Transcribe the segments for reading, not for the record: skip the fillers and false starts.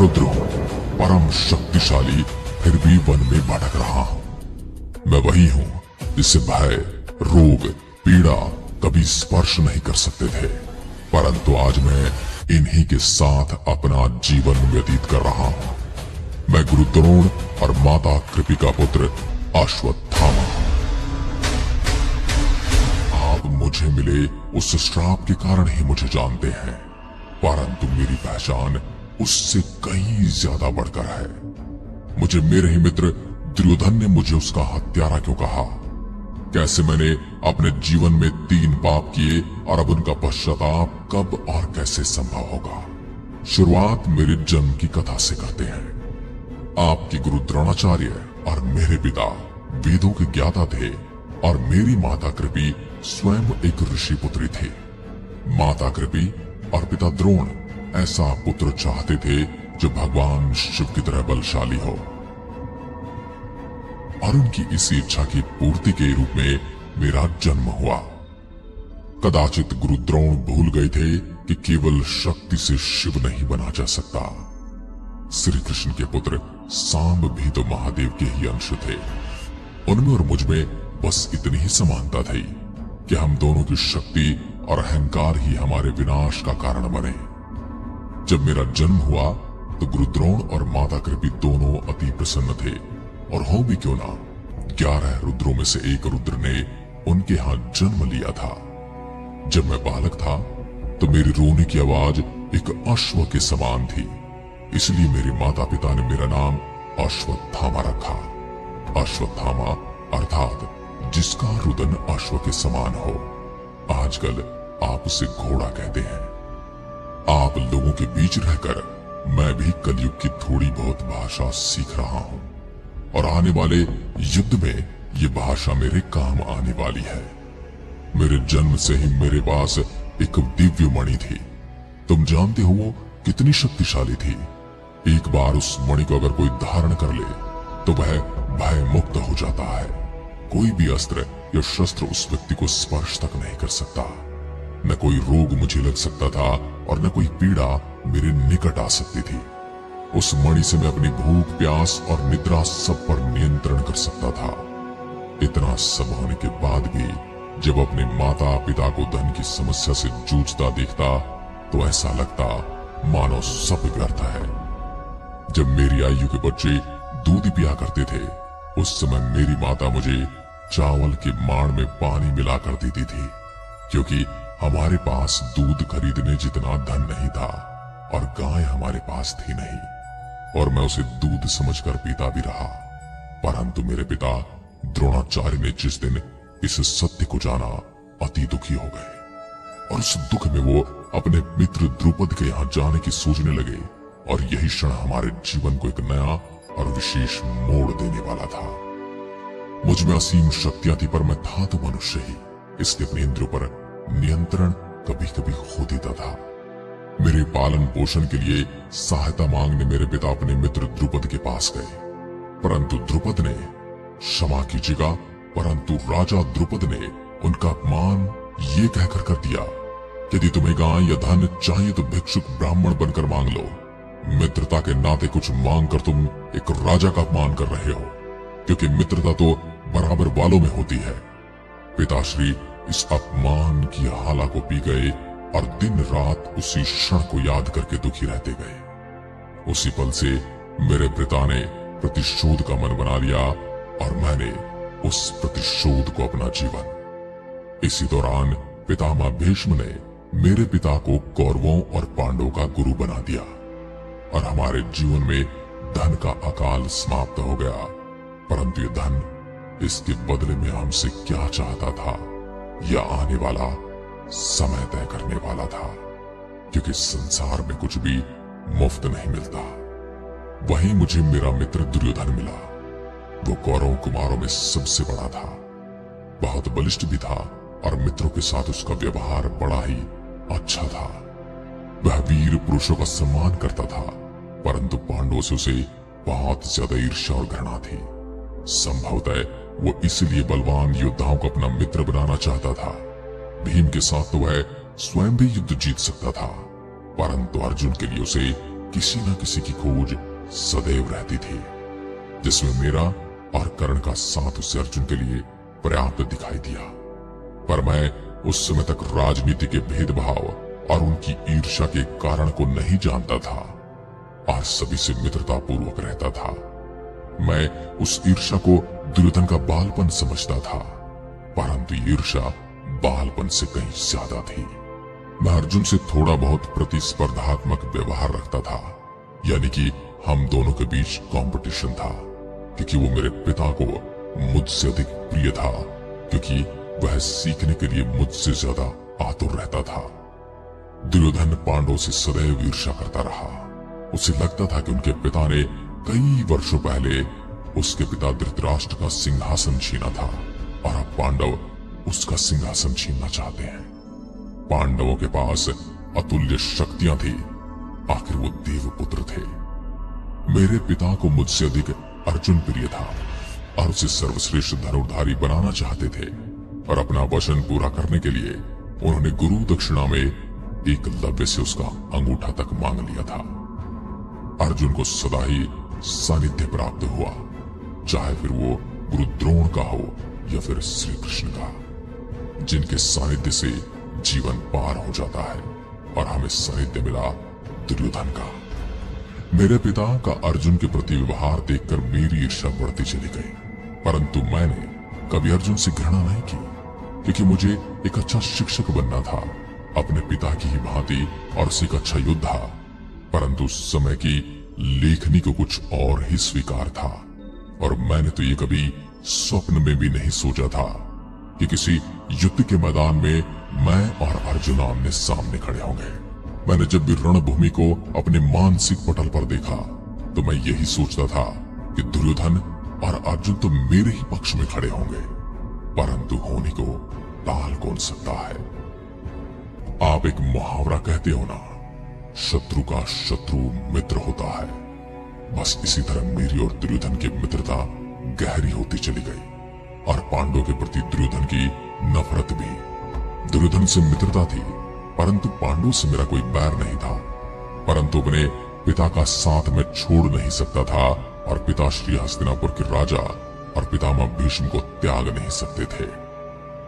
रुद्र हूँ, परम शक्तिशाली, फिर भी वन में भटक रहा हूँ। मैं वही हूँ जिसे भय, रोग, पीड़ा कभी स्पर्श नहीं कर सकते थे, परंतु आज मैं इन्हीं के साथ अपना जीवन व्यतीत कर रहा हूँ। मैं गुरु द्रोण और माता कृपी का पुत्र अश्वत्थामा। आप मुझे मिले उस श्राप के कारण ही मुझे जानते हैं, परंतु मेरी पहचान उससे कहीं ज्यादा बढ़कर है। मुझे मेरे ही मित्र दुर्योधन ने मुझे उसका हत्यारा क्यों कहा? कैसे मैंने अपने जीवन में 3 पाप किए और अब उनका पश्चाताप कब और कैसे संभव होगा? शुरुआत मेरे जन्म की कथा से करते हैं। आपके गुरु द्रोणाचार्य और मेरे पिता वेदों के ज्ञाता थे और मेरी माता कृपी स्वयं एक ऋषि पुत्री थी। माता कृपी और पिता द्रोण ऐसा पुत्र चाहते थे जो भगवान शिव की तरह बलशाली हो, और उनकी इसी इच्छा की पूर्ति के रूप में मेरा जन्म हुआ। कदाचित गुरु द्रोण भूल गए थे कि केवल शक्ति से शिव नहीं बना जा सकता। श्री कृष्ण के पुत्र सांब भी तो महादेव के ही अंश थे। उनमें और मुझ में बस इतनी ही समानता थी कि हम दोनों की शक्ति और अहंकार ही हमारे विनाश का कारण बने। जब मेरा जन्म हुआ तो गुरु द्रोण और माता कृपी दोनों अति प्रसन्न थे, और हो भी क्यों ना, 11 रुद्रों में से एक रुद्र ने उनके यहां जन्म लिया था। जब मैं बालक था तो मेरी रोने की आवाज एक अश्व के समान थी, इसलिए मेरे माता पिता ने मेरा नाम अश्वत्थामा रखा। अश्वत्थामा अर्थात जिसका रुदन अश्व के समान हो। आजकल आप उसे घोड़ा कहते हैं। आप लोगों के बीच रहकर मैं भी कलयुग की थोड़ी बहुत भाषा सीख रहा हूं, और आने वाले युद्ध में ये भाषा मेरे काम आने वाली है। मेरे जन्म से ही मेरे पास एक दिव्य मणि थी। तुम जानते हो वो कितनी शक्तिशाली थी। एक बार उस मणि को अगर कोई धारण कर ले तो वह भय मुक्त हो जाता है। कोई भी अस्त्र या शस्त्र उस व्यक्ति को स्पर्श तक नहीं कर सकता। न कोई रोग मुझे लग सकता था और न कोई पीड़ा मेरे निकट आ सकती थी। उस मणि से मैं अपनी भूख, प्यास और निद्रा सब पर नियंत्रण कर सकता था। इतना सब होने के बाद भी जब अपने माता पिता को धन की समस्या से जूझता देखता तो ऐसा लगता मानो सब व्यर्थ है। जब मेरी आयु के बच्चे दूध पिया करते थे, उस समय मेरी माता मुझे चावल के माण में पानी मिला कर देती थी, क्योंकि हमारे पास दूध खरीदने जितना धन नहीं था और गाय हमारे पास थी नहीं, और मैं उसे दूध समझकर पीता भी रहा। परंतु मेरे पिता द्रोणाचार्य ने जिस दिन इस सत्य को जाना, अति दुखी हो गए, और उस दुख में वो अपने मित्र द्रुपद के यहाँ जाने की सोचने लगे, और यही क्षण हमारे जीवन को एक नया और विशेष मोड़ देने वाला था। मुझ में असीम शक्तियां थी, पर मैं था तो मनुष्य ही, इसलिए अपने इंद्रियों पर नियंत्रण कभी कभी खो देता था। मेरे पालन पोषण के लिए सहायता मांगने मेरे पिता अपने मित्र द्रुपद के पास गए, परंतु द्रुपद ने क्षमा कीजिएगा, परंतु राजा द्रुपद ने उनका अपमान ये कहकर कर दिया, यदि तुम्हें गाय या धन चाहिए तो भिक्षुक ब्राह्मण बनकर मांग लो। मित्रता के नाते कुछ मांग कर तुम एक राजा का अपमान कर रहे हो, क्योंकि मित्रता तो बराबर वालों में होती है। पिताश्री इस अपमान की हाला को पी गए और दिन रात उसी क्षण को याद करके दुखी रहते गए। उसी पल से मेरे पिता ने प्रतिशोध का मन बना लिया और मैंने उस प्रतिशोध को अपना जीवन। इसी दौरान पितामह भीष्म ने मेरे पिता को कौरवों और पांडवों का गुरु बना दिया, और हमारे जीवन में धन का अकाल समाप्त हो गया। परंतु ये धन इसके बदले में हमसे क्या चाहता था, यह आने वाला समय तय करने वाला था, क्योंकि संसार में कुछ भी मुफ्त नहीं मिलता। वहीं मुझे मेरा मित्र दुर्योधन मिला। वो कौरव कुमारों में सबसे बड़ा था, बहुत बलिष्ठ भी था, और मित्रों के साथ उसका व्यवहार बड़ा ही अच्छा था। वह वीर पुरुषों का सम्मान करता था, परंतु पांडवों से उसे बहुत ज्यादा ईर्ष्या और घृणा थी। संभवतः वो इसलिए बलवान योद्धाओं को अपना मित्र बनाना चाहता था। भीम के साथ तो वह स्वयं भी युद्ध जीत सकता था, परंतु अर्जुन के लिए उसे किसी न किसी की खोज सदैव रहती थी, जिसमें मेरा और कर्ण का साथ उसे अर्जुन के लिए पर्याप्त दिखाई दिया। पर मैं उस समय तक राजनीति के भेदभाव और उनकी ईर्ष्या के कारण को नहीं जानता था और सभी से मित्रता पूर्वक रहता था। मैं उस ईर्ष्या को दुर्योधन का बालपन समझता था, परंतु ईर्ष्या बालपन से कहीं ज्यादा थी। मैं अर्जुन से थोड़ा बहुत प्रतिस्पर्धात्मक व्यवहार रखता था, यानी कि हम दोनों के बीच कंपटीशन था, क्योंकि वो मेरे पिता को मुझसे अधिक प्रिय था, क्योंकि वह सीखने के लिए मुझसे ज्यादा आतुर रहता था। दुर्योधन पांडवों से सदैव ईर्ष्या करता रहा। उसे लगता था कि उनके पिता ने कई वर्षों पहले उसके पिता धृतराष्ट्र का सिंहासन छीना था और अब पांडव उसका सिंहासन छीनना चाहते हैं। पांडवों के पास अतुल्य शक्तियां थी, आखिर वो देवपुत्र थे। मेरे पिता को मुझसे अधिक अर्जुन प्रिय था और उसे सर्वश्रेष्ठ धनुर्धारी बनाना चाहते थे, और अपना वचन पूरा करने के लिए उन्होंने गुरु दक्षिणा में एकलव्य से उसका अंगूठा तक मांग लिया था। अर्जुन को सदा ही सानिध्य प्राप्त हुआ, चाहे फिर वो गुरु द्रोण का हो या फिर श्री कृष्ण का, जिनके सानिध्य से जीवन पार हो जाता है, और हमें सानिध्य मिला दुर्योधन का। मेरे पिता का अर्जुन के प्रति व्यवहार देखकर मेरी ईर्ष्या बढ़ती चली गई, परंतु मैंने कभी अर्जुन से घृणा नहीं की, क्योंकि मुझे एक अच्छा शिक्षक बनना था, अपने पिता की ही भांति, और उसी का अच्छा योद्धा। परंतु उस समय की लेखनी को कुछ और ही स्वीकार था, और मैंने तो ये कभी स्वप्न में भी नहीं सोचा था कि किसी युद्ध के मैदान में मैं और अर्जुन आमने सामने खड़े होंगे। मैंने जब भी रणभूमि को अपने मानसिक पटल पर देखा तो मैं यही सोचता था कि दुर्योधन और अर्जुन तो मेरे ही पक्ष में खड़े होंगे, परंतु होने को टाल कौन सकता है। आप एक मुहावरा कहते हो ना, शत्रु का शत्रु मित्र होता है। बस इसी तरह मेरी और दुर्योधन की मित्रता गहरी होती चली गई, और पांडवों के प्रति दुर्योधन की नफरत भी। दुर्योधन से मित्रता थी, परंतु पांडवों से मेरा कोई बैर नहीं था। परंतु अपने पिता का साथ मैं छोड़ नहीं सकता था, और पिता श्री हस्तिनापुर के राजा और पितामह भीष्म को त्याग नहीं सकते थे।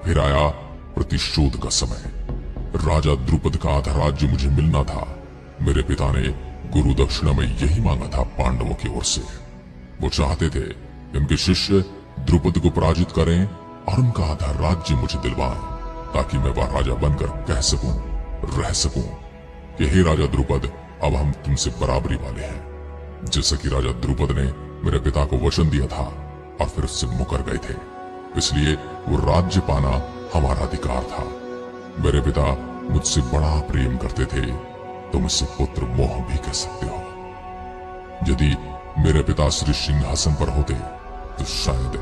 फिर आया प्रतिशोध का समय। राजा द्रुपद का आधा राज्य मुझे मिलना था। मेरे पिता ने गुरु दक्षिणा में यही मांगा था पांडवों की ओर से। वो चाहते थे कि उनके शिष्य द्रुपद को पराजित करें और उनका आधा राज्य मुझे दिलवाएं, ताकि मैं वह राजा बनकर कह सकूं, रह सकूं कि हे राजा द्रुपद, अब हम तुमसे बराबरी वाले हैं। जैसे कि राजा द्रुपद ने मेरे पिता को वचन दिया था और फिर उससे मुकर गए थे, इसलिए वो राज्य पाना हमारा अधिकार था। मेरे पिता मुझसे बड़ा प्रेम करते थे, तुम इसे पुत्र मोह भी कह सकते हो। यदि मेरे पिता श्री सिंहासन पर होते तो शायद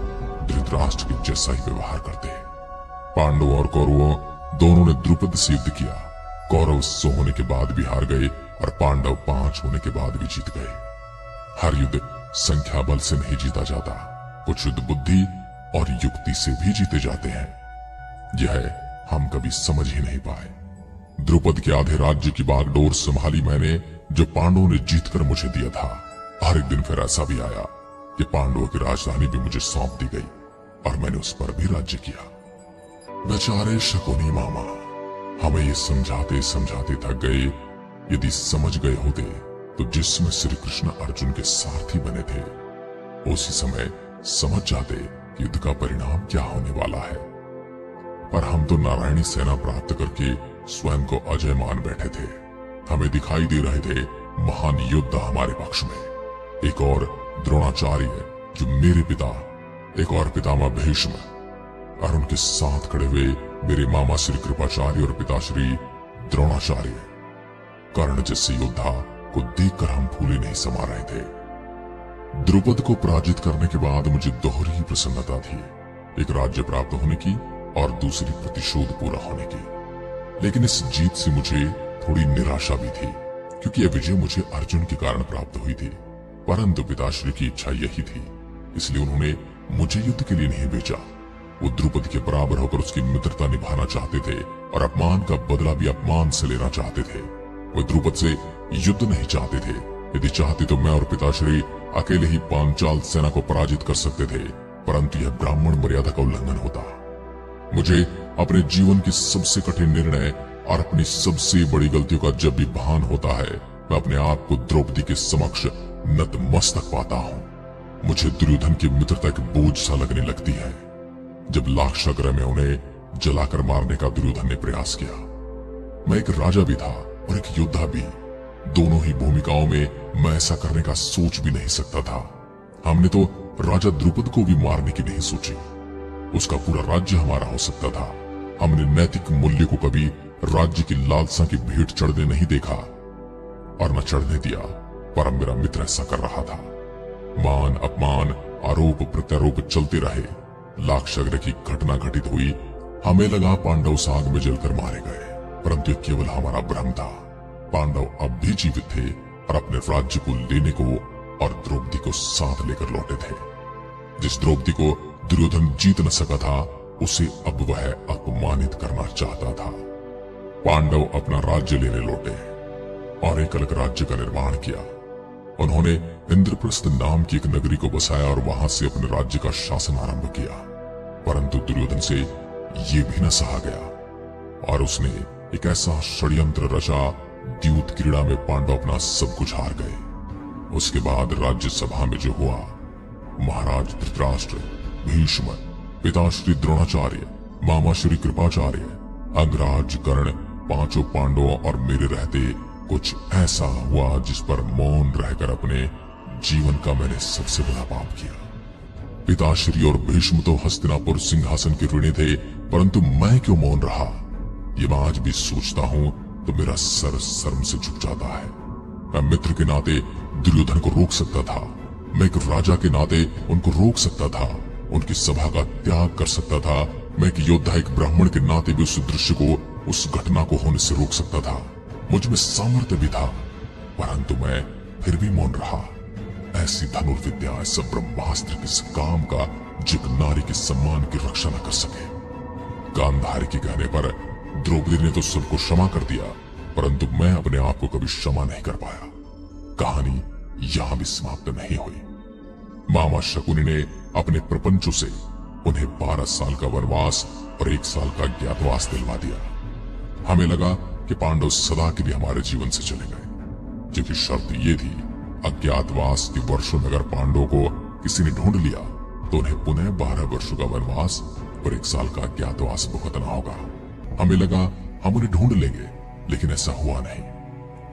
धृतराष्ट्र के जैसा ही व्यवहार करते। पांडवों और कौरवों दोनों ने द्रुपद से युद्ध किया। कौरव 100 होने के बाद भी हार गए और पांडव 5 होने के बाद भी जीत गए। हर युद्ध संख्या बल से नहीं जीता जाता, कुछ युद्ध बुद्धि और युक्ति से भी जीते जाते हैं। यह हम कभी समझ ही नहीं पाए। द्रुपद के आधे राज्य की बागडोर संभाली मैंने, जो पांडवों ने जीतकर मुझे दिया था। हर एक दिन फिर ऐसा भी आया कि पांडवों की राजधानी भी मुझे सौंप दी गई और मैंने उस पर भी राज्य किया। बेचारे शकुनी मामा हमें ये समझाते समझाते थक गए। यदि समझ गए होते तो जिसमें श्री कृष्ण अर्जुन के सारथी बने थे, उसी समय समझ जाते कि युद्ध का परिणाम क्या होने वाला है। पर हम तो नारायणी सेना प्राप्त करके स्वयं को अजय मान बैठे थे। हमें दिखाई दे रहे थे महान योद्धा हमारे पक्ष में। एक और द्रोणाचार्य जो मेरे पिता, एक और पितामह भीष्म, और उनके साथ खड़े हुए मेरे मामा श्री कृपाचार्य और पिताश्री द्रोणाचार्य। कर्ण जैसे योद्धा को देखकर हम फूले नहीं समा रहे थे। द्रुपद को पराजित करने के बाद मुझे दोहरी प्रसन्नता थी, एक राज्य प्राप्त होने की और दूसरी प्रतिशोध पूरा होने की। लेकिन इस जीत से मुझे थोड़ी निराशा भी थी, क्योंकि यह विजय मुझे अर्जुन के कारण प्राप्त हुई थी। परंतु पिताश्री की इच्छा यही थी, इसलिए उन्होंने मुझे युद्ध के लिए नहीं भेजा। वो द्रुपद के बराबर होकर उसकी मित्रता निभाना चाहते थे और अपमान का बदला भी अपमान से लेना चाहते थे। वो द्रुपद से युद्ध नहीं चाहते थे, यदि चाहते तो मैं और पिताश्री अकेले ही पांचाल सेना को पराजित कर सकते थे, परंतु यह ब्राह्मण मर्यादा का उल्लंघन होता। मुझे अपने जीवन की सबसे कठिन निर्णय और अपनी सबसे बड़ी गलतियों का जब भी भान होता है, मैं अपने आप को द्रौपदी के समक्ष नतमस्तक पाता हूँ। मुझे दुर्योधन की मित्रता एक बोझ सा लगने लगती है। जब लाक्षागृह में उन्हें जलाकर मारने का दुर्योधन ने प्रयास किया, मैं एक राजा भी था और एक योद्धा भी। दोनों ही भूमिकाओं में मैं ऐसा करने का सोच भी नहीं सकता था। हमने तो राजा द्रुपद को भी मारने की नहीं सोची। उसका पूरा राज्य हमारा हो सकता था। हमने नैतिक मूल्य को कभी राज्य की लालसा की भेंट चढ़ने नहीं देखा और न चढ़ने दिया, पर अब मेरा मित्र ऐसा कर रहा था। मान अपमान, आरोप प्रत्यारोप चलते रहे। लाक्षागृह की घटना घटित हुई। हमें लगा पांडव साग में जलकर मारे गए, परंतु यह केवल हमारा भ्रम था। पांडव अब भी जीवित थे और अपने राज्य को लेने को और द्रौपदी को साथ लेकर लौटे थे। जिस द्रौपदी को दुर्योधन जीत न सका था, उसे अब वह अपमानित करना चाहता था। पांडव अपना राज्य लेने लौटे और एक अलग राज्य का निर्माण किया। उन्होंने इंद्रप्रस्थ नाम की एक नगरी को बसाया और वहां से अपने राज्य का शासन आरंभ किया। परंतु दुर्योधन से ये भी न सहा गया और उसने एक ऐसा षड्यंत्र रचा, द्यूत क्रीड़ा में पांडव अपना सब कुछ हार गए। उसके बाद राज्यसभा में जो हुआ, महाराज धृतराष्ट्र, भीष्म, पिताश्री द्रोणाचार्य, मामा श्री कृपाचार्य, अंगराज, कर्ण, पांचों पांडवों और मेरे रहते कुछ ऐसा हुआ जिस पर मौन रहकर अपने जीवन का मैंने सबसे बड़ा पाप किया। पिताश्री और भीष्म तो हस्तिनापुर सिंहासन के ऋणी थे, परंतु मैं क्यों मौन रहा? ये मैं आज भी सोचता हूं तो मेरा सर शर्म से झुक जाता है। मैं मित्र के नाते दुर्योधन को रोक सकता था। मैं एक राजा के नाते उनको रोक सकता था, उनकी सभा का त्याग कर सकता था। मैं एक योद्धा, एक ब्राह्मण के नाते भी उस दृश्य को, उस घटना को होने से रोक सकता था। मुझ में सामर्थ्य भी था, परंतु मैं फिर भी मौन रहा। ऐसी धनुर्विद्या, ऐसा ब्रह्मास्त्र किस काम का जो एक नारी के सम्मान की रक्षा न कर सके। गांधारी के कहने पर द्रौपदी ने तो सबको क्षमा कर दिया, परंतु मैं अपने आप को कभी क्षमा नहीं कर पाया। कहानी यहां भी समाप्त नहीं हुई। मामा शकुनी ने अपने प्रपंचों से उन्हें 12 साल का वनवास और 1 साल का अज्ञातवास दिलवा दिया। हमें लगा कि पांडव सदा के लिए हमारे जीवन से चले गए, क्योंकि शर्त ये थी, अज्ञातवास के वर्षों में अगर पांडवों को किसी ने ढूंढ लिया तो उन्हें पुनः 12 वर्षों का वनवास और 1 साल का अज्ञातवास भुगतना होगा। हमें लगा हम उन्हें ढूंढ लेंगे, लेकिन ऐसा हुआ नहीं।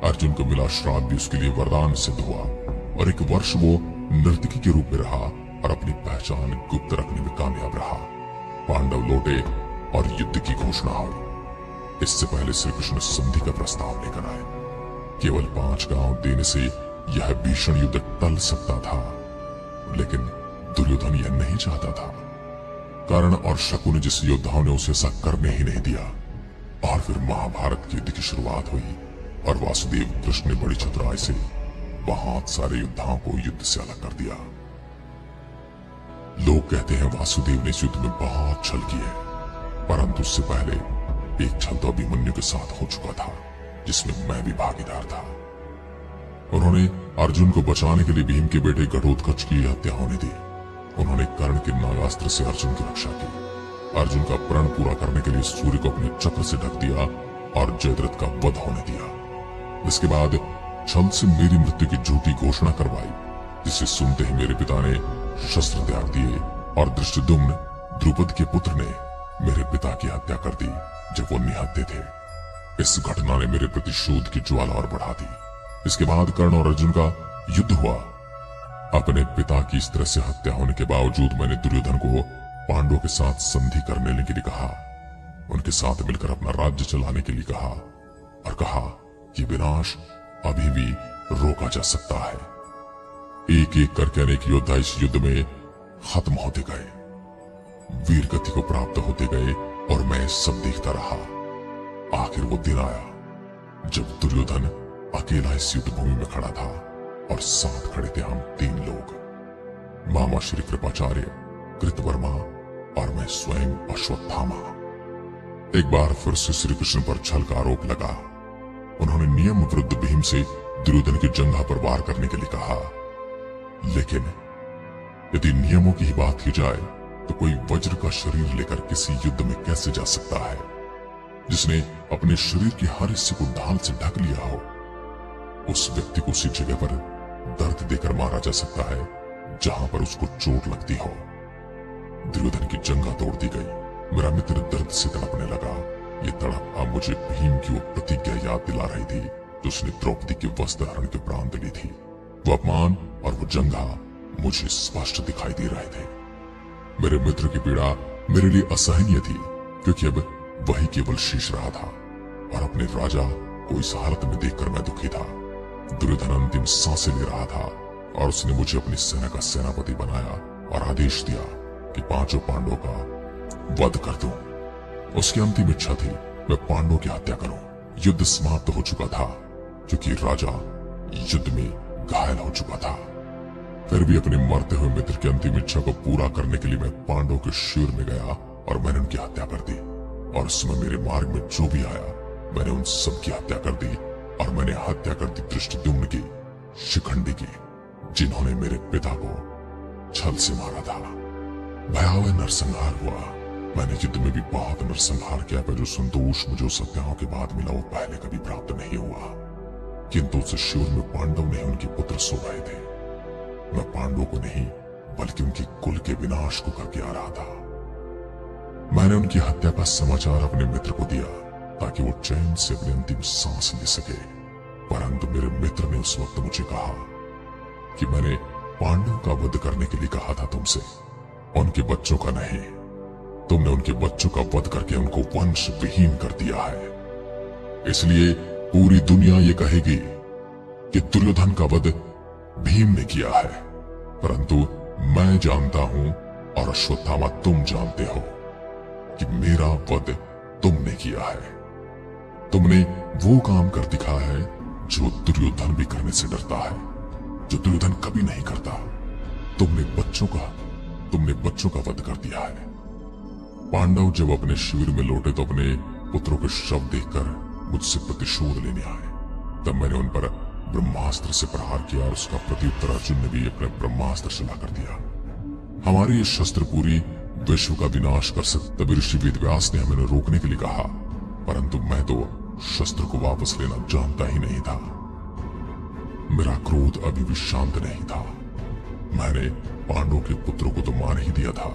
अर्जुन को मिला श्राप भी उसके लिए वरदान सिद्ध हुआ और 1 वर्ष वो नर्तकी के रूप में रहा और अपनी पहचान गुप्त रखने में कामयाब रहा। पांडव लौटे और युद्ध की घोषणा हुई। इससे पहले श्री कृष्ण संधि का प्रस्ताव लेकर आए। केवल 5 गांव देने से यह भीषण युद्ध टल सकता था, लेकिन दुर्योधन यह नहीं चाहता था। कर्ण और शकुनी जिस योद्धाओं ने उसे ऐसा करने ही नहीं दिया। और फिर महाभारत के युद्ध की शुरुआत हुई और वासुदेव कृष्ण ने बड़ी चतुराई से बहुत सारे योद्धाओं को युद्ध से अलग कर दिया। लोग कहते हैं वासुदेव ने इस युद्ध में बहुत छल किए, परंतु उससे पहले एक छल तो अभिमन्यु के साथ हो चुका था, जिसमें मैं भी भागीदार था। उन्होंने अर्जुन को बचाने के लिए भीम के बेटे घटोत्कच की हत्या होने दी। उन्होंने कर्ण के नागास्त्र से अर्जुन की रक्षा की। अर्जुन का प्रण पूरा करने के लिए सूर्य को अपने चक्र से ढक दिया और जयद्रथ का वध होने दिया। इसके बाद छल से मेरी मृत्यु की झूठी घोषणा करवाई, जिसे सुनते ही मेरे पिता ने शस्त्र त्याग दिए और धृष्टद्युम्न, द्रुपद के पुत्र, ने मेरे पिता की हत्या कर दी जब वो निहत्थे थे। इस घटना ने मेरे प्रतिशोध की ज्वाला और बढ़ा दी। इसके बाद कर्ण और अर्जुन का युद्ध हुआ। अपने पिता की इस तरह से हत्या होने के बावजूद मैंने दुर्योधन को पांडवों के साथ संधि करने के लिए कहा, उनके साथ मिलकर अपना राज्य चलाने के लिए कहा और कहा कि विनाश अभी भी रोका जा सकता है। एक एक करके अनेक योद्धा इस युद्ध में खत्म होते गए, वीर गति को प्राप्त होते गए और मैं सब देखता रहा। आखिर वो दिन आया जब दुर्योधन अकेला इस युद्ध भूमि में खड़ा था और साथ खड़े थे हम 3 लोग, मामा श्री कृपाचार्य, कृतवर्मा और मैं स्वयं अश्वत्थामा। एक बार फिर से श्री कृष्ण पर छल का आरोप लगा। उन्होंने नियम विरुद्ध भीम से दुर्योधन की जंघा पर वार करने के लिए कहा। लेकिन यदि नियमों की ही बात की जाए तो कोई वज्र का शरीर लेकर किसी युद्ध में कैसे जा सकता है, जिसने अपने शरीर के हर हिस्से को ढाल से ढक लिया हो। उस व्यक्ति को उसी जगह पर दर्द देकर मारा जा सकता है जहां पर उसको चोट लगती हो। दुर्योधन की जंघा तोड़ दी गई। मेरा मित्र दर्द से तड़पने लगा। ये तड़प अब मुझे भीम की वो प्रतिज्ञा याद दिला रही थी जो उसने द्रौपदी के वस्त्र हरण के प्राण दिली थी। वो अपमान और वो जंघा मुझे स्पष्ट दिखाई दे रहे थे। मेरे मित्र की पीड़ा मेरे लिए असहनीय थी, क्योंकि अब वही केवल शेष रहा था और अपने राजा को इस हालत में देखकर मैं दुखी था। दुर्योधन अंतिम सांसें ले रहा था और उसने मुझे अपनी सेना का सेनापति बनाया और आदेश दिया कि 5 पांडवों का वध कर दूं। उसकी अंतिम इच्छा थी मैं पांडवों की हत्या करूं। युद्ध समाप्त हो चुका था क्योंकि राजा युद्ध में घायल हो चुका था। फिर भी अपने मरते हुए मित्र की अंतिम इच्छा को पूरा करने के लिए मैं पांडवों के शिविर में गया और मैंने उनकी हत्या कर दी। और उस समय मेरे मार्ग में जो भी आया मैंने उन सब की हत्या कर दी। और मैंने हत्या कर दी धृष्टद्युम्न की, शिखंडी की, जिन्होंने मेरे पिता को छल से मारा था। भयावह नरसंहार हुआ। मैंने युद्ध में भी बहुत नरसंहार किया, पर जो संतोष मुझे उस हत्याओं के बाद मिला वो पहले कभी प्राप्त नहीं हुआ। किंतु उस शिविर में पांडव नहीं उनके पुत्र सो रहे थे। मैं पांडवों को नहीं बल्कि उनके कुल के विनाश को करके आ रहा था। मैंने उनकी हत्या का समाचार अपने मित्र को दिया ताकि वो चैन से अपनी अंतिम सांस ले सके। परंतु मेरे मित्र ने उस वक्त मुझे कहा कि मैंने पांडव का वध करने के लिए कहा था तुमसे, उनके बच्चों का नहीं। तुमने उनके बच्चों का वध करके उनको वंश विहीन कर दिया है। इसलिए पूरी दुनिया ये कहेगी कि दुर्योधन का वध भीम ने किया है। परंतु मैं जानता हूं और अश्वत्थामा तुम जानते हो कि मेरा वध तुमने किया है। तुमने वो काम कर दिखाया है जो दुर्योधन भी करने से डरता है, जो दुर्योधन कभी नहीं करता। तुमने बच्चों का वध कर दिया है। पांडव जब अपने शिविर में लौटे तो अपने पुत्रों के शव देखकर मुझसे प्रतिशोध लेने आए। तब मैंने उन पर ब्रह्मास्त्र से प्रहार किया और उसका प्रत्युत्तर अर्जुन ने भी अपने ब्रह्मास्त्र से ला कर दिया। हमारी ये शस्त्र पूरी विश्व का विनाश कर सकते। तभी ऋषि वेदव्यास ने हमें रोकने के लिए कहा, परंतु मैं तो शस्त्र को वापस लेना जानता ही नहीं था। मेरा क्रोध अभी भी शांत नहीं था। मैंने पांडवों के पुत्रों को तो मार ही दिया था।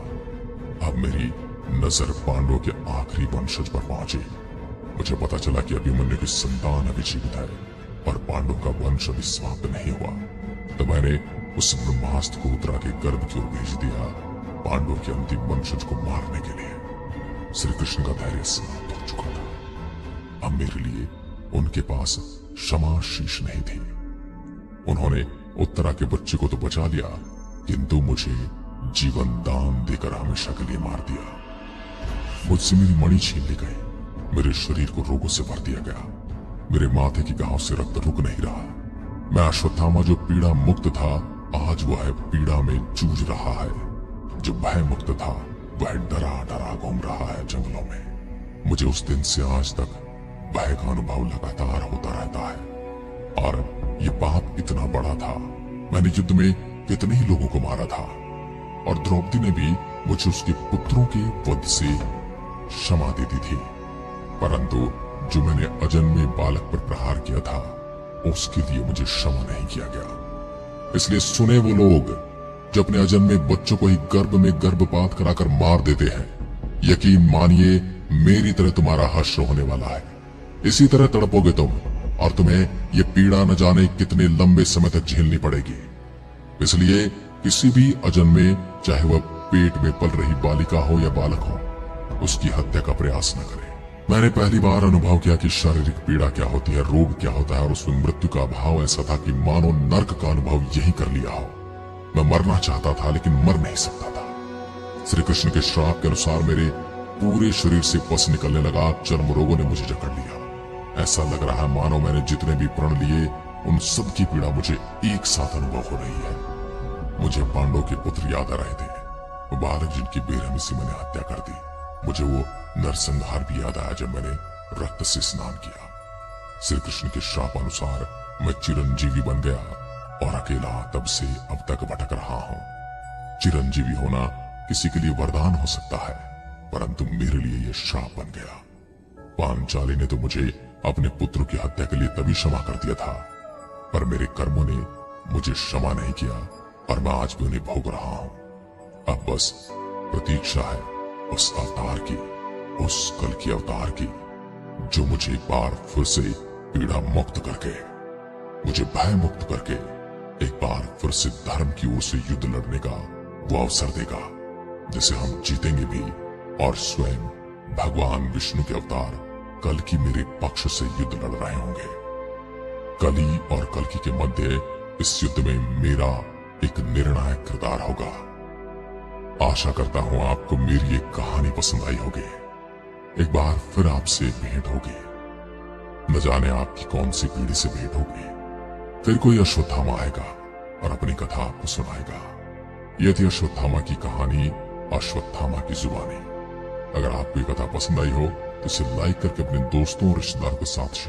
अब मेरी नजर पांडवों के आखिरी वंशज पर पहुंची। मुझे पता चला कि अभिमन्यु की संतान अभी जीवित है और पांडवों का वंश अभी समाप्त नहीं हुआ। तो मैंने उस ब्रह्मास्त्र को उत्तरा के गर्भ की ओर भेज दिया, पांडवों के अंतिम वंशज को मारने के लिए। श्री कृष्ण का धैर्य समाप्त हो चुका था। अब मेरे लिए उनके पास क्षमा शीश नहीं थी। उन्होंने उत्तरा के बच्चे को तो बचा लिया, किंतु मुझे जीवन दान देकर हमेशा के लिए मार दिया। मुझसे मेरी मणि छीन ली गई। मेरे शरीर को रोगों से भर दिया गया। मेरे माथे की घाव से रक्त रुक नहीं रहा। मैं अश्वत्थामा जो पीड़ा मुक्त था, आज वह पीड़ा में जूझ रहा है। जो भय मुक्त था वह डरा डरा घूम रहा है जंगलों में। मुझे उस दिन से आज तक भय का अनुभव लगातार होता रहता है। और ये पाप इतना बड़ा था, मैंने युद्ध में कितने ही लोगों को मारा था और द्रौपदी ने भी मुझे उसके पुत्रों के वध से क्षमा दे दी थी। परंतु जो मैंने अजन्मे बालक पर प्रहार किया था उसके लिए मुझे क्षमा नहीं किया गया। इसलिए सुने वो लोग जो अपने अजन्मे बच्चों को ही गर्भ में गर्भपात कराकर मार देते हैं, यकीन मानिए मेरी तरह तुम्हारा हश्र होने वाला है। इसी तरह तड़पोगे तुम और तुम्हें ये पीड़ा न जाने कितने लंबे समय तक झेलनी पड़ेगी। इसलिए किसी भी अजन्मे, चाहे वह पेट में पल रही बालिका हो या बालक हो, उसकी हत्या का प्रयास न करें। मैंने पहली बार अनुभव किया कि शारीरिक पीड़ा क्या होती है, रोग क्या होता है, और उसमें मृत्यु का अभाव ऐसा था कि मानो नर्क का अनुभव यही कर लिया हो। मैं मरना चाहता था लेकिन मर नहीं सकता था। श्री कृष्ण के श्राप के अनुसार मेरे पूरे शरीर से पस निकलने लगा। चर्म रोगों ने मुझे जकड़ लिया। ऐसा लग रहा है मानो मैंने जितने भी प्रण लिए उन सब की पीड़ा मुझे एक साथ अनुभव हो रही है। मुझे पांडवों के पुत्र याद आ रहे थे, वो बालक जिनकी बेरहमी से मैंने हत्या कर दी। मुझे वो नरसंहार भी याद आया जब मैंने रक्त से स्नान किया। श्री कृष्ण के शाप अनुसार मैं चिरंजीवी बन गया और अकेला तब से अब तक भटक रहा हूं। चिरंजीवी होना किसी के लिए वरदान हो सकता है, परंतु मेरे लिए यह श्राप बन गया। पांचाली ने तो मुझे अपने पुत्र की हत्या के लिए तभी क्षमा कर दिया था, पर मेरे कर्मों ने मुझे क्षमा नहीं किया और मैं आज भी उन्हें भोग रहा हूं। अब बस प्रतीक्षा है उस अवतार की, उस कल की अवतार की, जो मुझे एक बार फिर से पीड़ा मुक्त करके, मुझे भय मुक्त करके एक बार फिर से धर्म की ओर से युद्ध लड़ने का वो अवसर देगा, जिसे हम जीतेंगे भी और स्वयं भगवान विष्णु के अवतार कल्कि मेरे पक्ष से युद्ध लड़ रहे होंगे। कली और कल्कि के मध्य इस युद्ध में मेरा एक निर्णायक किरदार होगा। आशा करता हूं आपको मेरी ये कहानी पसंद आई होगी। एक बार फिर आपसे भेंट होगी। न जाने आपकी कौन सी पीढ़ी से भेंट होगी। फिर कोई अश्वत्थामा आएगा और अपनी कथा आपको सुनाएगा। यह थी अश्वत्थामा की कहानी, अश्वत्थामा की जुबानी। अगर आपको ये कथा पसंद आई हो तो इसे लाइक करके अपने दोस्तों और रिश्तेदारों के साथ शेयर